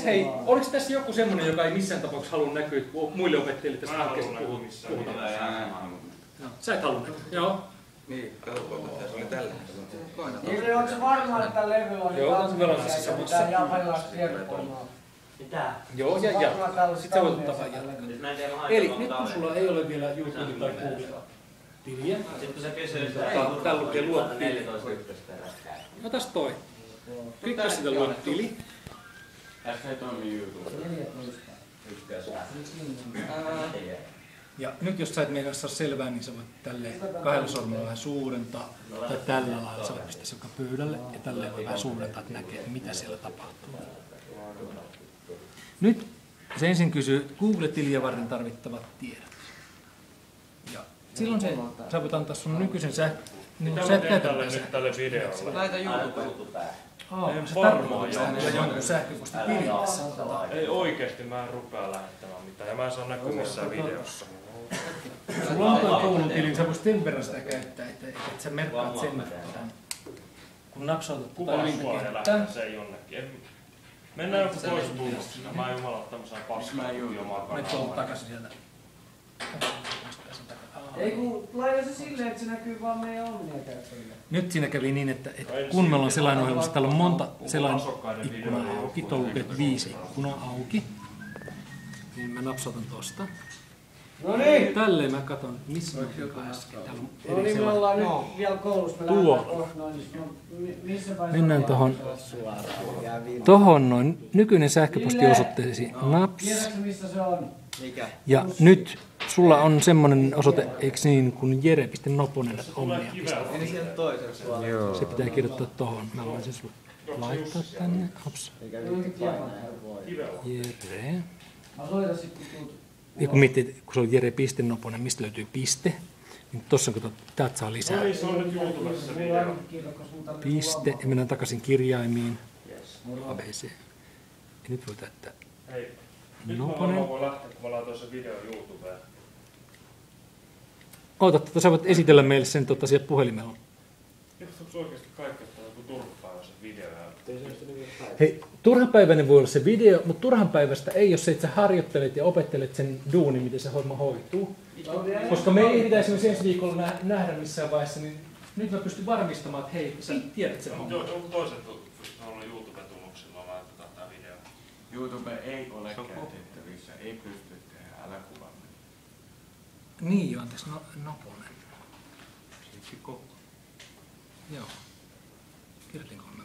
hei, oliko tässä joku semmoinen, joka ei missään tapauksessa halua näkyä muille opettajille tästä hankkeesta puhutaan? Sä et halua näkyä, joo. Niin, katsotaan, että se oli tällä. Niin, onko se varmaan, että levyllä on joo, meillä on siis samassa. Pitää japanilaiset tietokoneella. Mitä? Joo, ja sitten sä voit ottaa vaan jatkaa. Eli nyt kun sulla ei ole vielä YouTube tai Google-tiliä, täällä lukee luo tili. Otas toi. Klikkaa sitä luo tili. Tässä ei toimi YouTube. Ja nyt jos sä et meidän saa selvää, niin sä voit tälleen kahdella sormella vähän suurentaa. Tai tällä lailla sä voit pistää se joka pöydälle ja tälleen voi vähän suurentaa, että näkee, mitä siellä tapahtuu. Nyt se ensin kysyy Google-tiliä varten tarvittavat tiedot. Ja silloin sä voit antaa sun nykyisen mitä mä teen tälle videolle? Laita YouTubeen. Se tarkoittaa hänellä jonkun sähköpostin Ei oikeesti, mä en rupea lähettämään mitään ja mä en saa näkyä missään videossa. Sulla on tuo koulutili, sä voisit sen verran sitä käyttää, että sä merkkaat sen, kun napsautat Kuvaa sua ja lähetä sen jonnekin. Mennään joku pois tuloksena. Mä en jumalauta tämmöisään paskaan juomaan kanavaan. Nyt on takaisin sieltä. Ei kun laita se silleen, että se näkyy vaan meidän omia käyttäjille. Nyt siinä kävi niin, että kun meillä on sellainen ohjelma, täällä on monta sellainen ikkunaa auki, tuolla lukee 5 ikkunaa auki, niin mä napsautan tosta. No niin! Tälleen mä katon, missä mä oon äsken. No niin, me ollaan nyt vielä koulussa. Mennään tohon noin. Nykyinen sähköpostiosoitteesi naps. Tiedätkö missä se on? Ja nyt sulla on semmonen osoite, eikö niin, kuin jere.noponen@omnia.fi. Eli sieltä toisella suoraan. Se pitää kirjoittaa tohon. Mä voin sen sulle laittaa tänne. Ops. Jere. Mä soitan sitten tuut. Ja kun miettii, kun se on jere.noponen, mistä löytyy piste, niin tossa kun täältä saa lisää. No niin, se on nyt YouTubessa se video. Piste, ja mennään takaisin kirjaimiin. ABC. Ja nyt voi täyttää Hei, nyt Noponen. mä voin lähteä, kun mä laitoin sen video YouTubeen. Oota, sä voit esitellä meille sen siellä puhelimella. Johtuuko oikeesti kaikki ottaa joku turhapäiväisen video? Hei, turhanpäiväinen voi olla se video, mutta turhanpäiväistä ei, jos sä harjoittelet ja opettelet sen duunin, miten se homma hoituu. Koska me ei pitäisi esimerkiksi ensi viikolla nähdä missään vaiheessa, niin nyt mä pystyn varmistamaan, että hei, sä tiedät sen homman. Joku toiset on YouTube-tuloksilla laitetaan tää video. YouTube ei ole käytettävissä, ei pysty tehdä, älä kuvaa. Niin joo, anteeksi, Noponen. Joo. Kirjoitinko mä